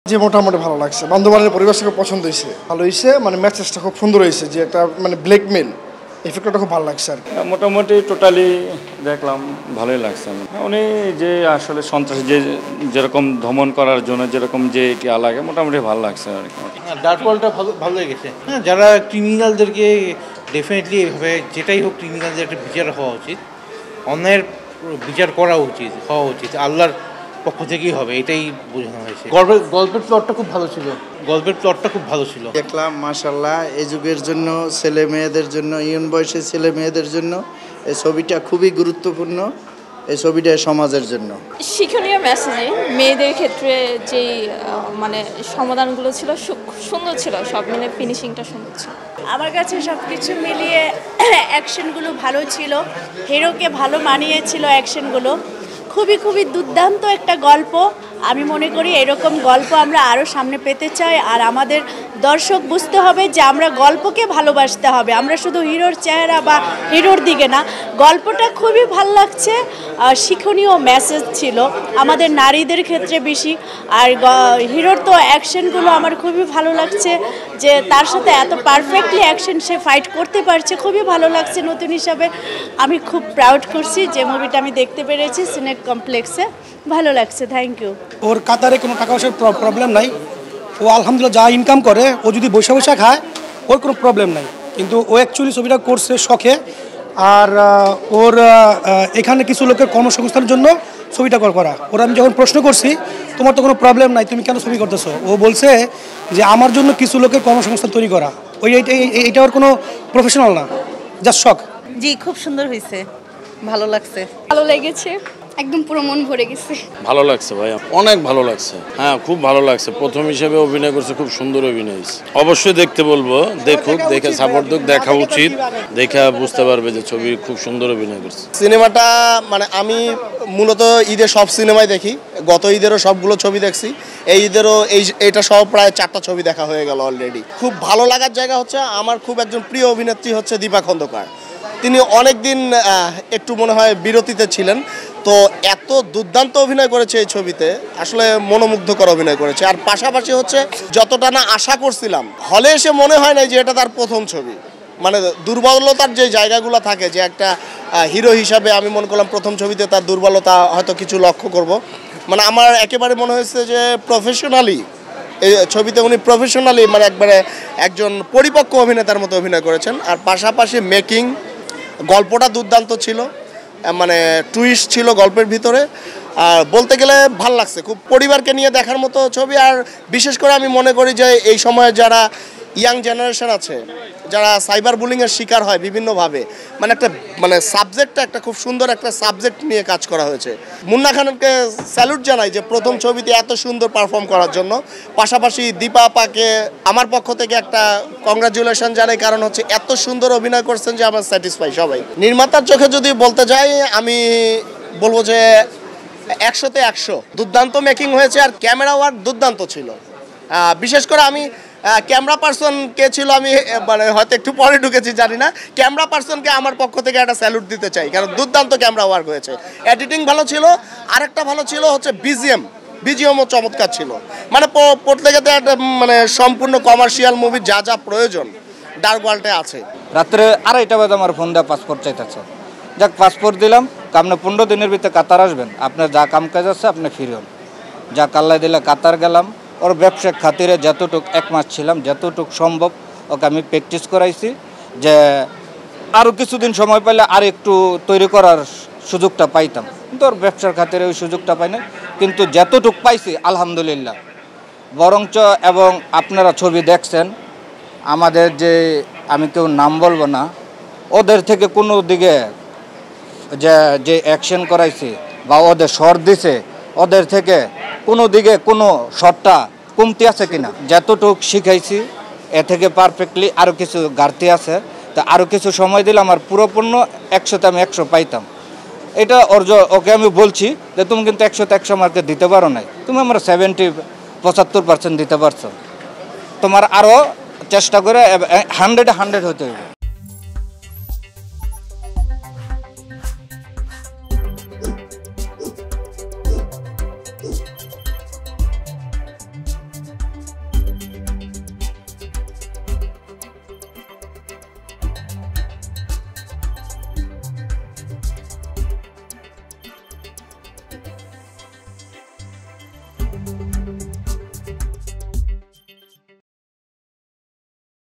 জি, মোটামুটি ভালো লাগছে। বান্দরবানের পরিবেশটাকে পছন্দ হয়েছে, ভালো হয়েছে। মানে মেসেজটা খুব সুন্দর হয়েছে, যে একটা মানে ব্ল্যাকমেল এফেক্টটা খুব ভালো লাগছে আর কি। মোটামুটি টোটালি দেখলাম, ভালোই লাগছে। উনি যে আসলে সন্ত্রাসী যেরকম দমন করার জন্য যেরকম যে ইয়া লাগে, মোটামুটি ভালো লাগছে আর কি। ডার্ক ওয়ার্ল্ডটা ভালো লেগেছে। হ্যাঁ, যারা ক্রিমিনালদেরকে ডেফিনেটলি এভাবে যেটাই হোক ক্রিমিনালদের একটা বিচার হওয়া উচিত, অন্যায়ের বিচার করা উচিত, হওয়া উচিত আল্লাহর পক্ষ থেকেই হবে, এটাই বোঝানো হয়েছে। গল্পের প্লটটা খুব ভালো ছিল। দেখলাম মাশাআল্লাহ, এই যুগের জন্য, ছেলে মেয়েদের জন্য, ইয়ং বয়সের ছেলে মেয়েদের জন্য এই ছবিটা খুবই গুরুত্বপূর্ণ। এই ছবিটা সমাজের জন্য শিক্ষণীয় মেসেজে মেয়েদের ক্ষেত্রে যেই মানে সমাধানগুলো ছিল সুন্দর ছিল, সব মিলে ফিনিশিংটা সুন্দর ছিল। আমার কাছে সব কিছু মিলিয়ে অ্যাকশনগুলো ভালো ছিল, হিরোকে ভালো মানিয়েছিল অ্যাকশনগুলো। খুবই দুর্দান্ত একটা গল্প। আমি মনে করি এরকম গল্প আমরা আরও সামনে পেতে চাই। আর আমাদের দর্শক বুঝতে হবে যে আমরা গল্পকে ভালোবাসতে হবে, আমরা শুধু হিরোর চেহারা বা হিরোর দিকে না। গল্পটা খুবই ভালো লাগছে, শিক্ষণীয় মেসেজ ছিল আমাদের নারীদের ক্ষেত্রে বেশি। আর হিরোর তো অ্যাকশনগুলো আমার খুবই ভালো লাগছে, যে তার সাথে এত পারফেক্টলি অ্যাকশন সে ফাইট করতে পারছে, খুবই ভালো লাগছে। নতুন হিসাবে আমি খুব প্রাউড করছি যে মুভিটা আমি দেখতে পেরেছি সিনেট কমপ্লেক্সে, ভালো লাগছে। Thank you. ওর কাতারে কোনো টাকা পয়সার প্রবলেম নাই, ও আলহামদুলিল্লাহ যা ইনকাম করে, ও যদি বসে বসে খায় ওর কোনো প্রবলেম নাই, কিন্তু ও অ্যাকচুয়ালি ছবিটা করছে শখে। আর ওর এখানে কিছু লোকের কর্মসংস্থানের জন্য ছবিটা করা। ওরা আমি যখন প্রশ্ন করছি তোমার তো কোনো প্রবলেম নাই, তুমি কেন ছবি করতেছো, ও বলছে যে আমার জন্য কিছু লোকের কর্মসংস্থান তৈরি করা। এইটা ওর কোনো প্রফেশনাল না, জাস্ট শখ। জি, খুব সুন্দর হয়েছে, ভালো লাগছে। ভালো লেগেছে, একদম পুরো মন ভরে গেছে। ভালো লাগছে ভাই, অনেক ভালো লাগছে। হ্যাঁ, খুব ভালো লাগছে। প্রথম হিসেবে অভিনয় করছে, খুব সুন্দর অভিনয় হয়েছে। অবশ্যই দেখতে বলবো, দেখুক, দেখে সাপোর্ট দিক, দেখা উচিত, দেখা বুঝতে পারবে যে ছবি খুব সুন্দর অভিনয় করছে। সিনেমাটা মানে আমি মূলত ঈদে সব সিনেমাই দেখি, গত ঈদেরও সবগুলো ছবি দেখছি, এই ঈদেরও এইটা সব প্রায় 4টা ছবি দেখা হয়ে গেল অলরেডি। খুব ভালো লাগার জায়গা হচ্ছে আমার খুব একজন প্রিয় অভিনেত্রী হচ্ছে দীপা খন্দকার। তিনি অনেক দিন একটু মনে হয় বিরতিতে ছিলেন, তো এত দুর্দান্ত অভিনয় করেছে এই ছবিতে, আসলে মনোমুগ্ধকর অভিনয় করেছে। আর পাশাপাশি হচ্ছে যতটা না আশা করছিলাম, হলে এসে মনে হয় না যে এটা তার প্রথম ছবি। মানে দুর্বলতার যে জায়গাগুলো থাকে, যে একটা হিরো হিসাবে আমি মনে করলাম প্রথম ছবিতে তার দুর্বলতা হয়তো কিছু লক্ষ্য করব। মানে আমার একেবারে মনে হয়েছে যে প্রফেশনালি এই ছবিতে উনি প্রফেশনালি মানে একবারে একজন পরিপক্ক অভিনেতার মতো অভিনয় করেছেন। আর পাশাপাশি মেকিং, গল্পটা দুর্দান্ত ছিল, মানে টুইস্ট ছিল গল্পের ভিতরে। আর বলতে গেলে ভাল লাগছে, খুব পরিবারকে নিয়ে দেখার মতো ছবি। আর বিশেষ করে আমি মনে করি যে এই সময়ে যারা ইয়াং জেনারেশন আছে, যারা সাইবার বুলিংয়ের শিকার হয় বিভিন্নভাবে, মানে একটা মানে সাবজেক্টটা একটা খুব সুন্দর একটা সাবজেক্ট নিয়ে কাজ করা হয়েছে। মুন্না খানকে স্যালুট জানাই যে প্রথম ছবিতে এত সুন্দর পারফর্ম করার জন্য। পাশাপাশি দীপা আপাকে আমার পক্ষ থেকে একটা কংগ্রাচুলেশন জানাই, কারণ হচ্ছে এত সুন্দর অভিনয় করছেন যে আমার স্যাটিসফাই সবাই। নির্মাতার চোখে যদি বলতে যাই, আমি বলবো যে 100তে 100 দুর্দান্ত মেকিং হয়েছে। আর ক্যামেরা ওয়ার্ক দুর্দান্ত ছিল। বিশেষ করে আমি ক্যামেরা পার্সন কে ছিল, আমি মানে হয়তো একটু পরে ঢুকেছি জানি না, ক্যামেরা পার্সনকে আমার পক্ষ থেকে একটা স্যালুট দিতে চাই, কারণ দুর্দান্ত ক্যামেরা ওয়ার্ক হয়েছে। এডিটিং ভালো ছিল। আরেকটা ভালো ছিল হচ্ছে বিজিএমও চমৎকার ছিল। মানে পড়তে গেলে একটা মানে সম্পূর্ণ কমার্শিয়াল মুভির যা যা প্রয়োজন ডার্ক ওয়ার্ল্ডে আছে। রাত্রে 2:30 বাজে আমার ফোন দেওয়া পাসপোর্ট চাইতেছে, যাক পাসপোর্ট দিলাম। আপনি 15 দিনের ভিতরে কাতার আসবেন, আপনার যা কাম কাজ আছে আপনি ফিরুন। যা কাল্লাই দিলে কাতার গেলাম। ওর ব্যবসায়িক খাতিরে যতটুক 1 মাস ছিলাম, যতটুক সম্ভব ওকে আমি প্র্যাকটিস করাইছি, যে আরও কিছুদিন সময় পেলে আর একটু তৈরি করার সুযোগটা পাইতাম, কিন্তু ওর ব্যবসার খাতিরে ওই সুযোগটা পাই না। কিন্তু যতটুক পাইছি আলহামদুলিল্লাহ। বরঞ্চ এবং আপনারা ছবি দেখছেন, আমাদের যে আমি কেউ নাম বলবো না, ওদের থেকে কোনো দিকে যে অ্যাকশন করাইছি বা ওদের শর্ট দিছে, ওদের থেকে কোনো দিকে কোনো শর্টটা কমতি আছে কিনা, যতটুক শিখাইছি এ থেকে পারফেক্টলি আরও কিছু ঘাটতি আছে। তা আরও কিছু সময় দিলে আমার পুরোপূর্ণ 100তে আমি 100 পাইতাম। এটা ওকে আমি বলছি যে তুমি কিন্তু 100তে 100 মার্কে দিতে পারো নাই, তুমি আমরা 70-75% দিতে পারছো, তোমার আরও চেষ্টা করে 100-এ 100 হতে হবে। টিভি।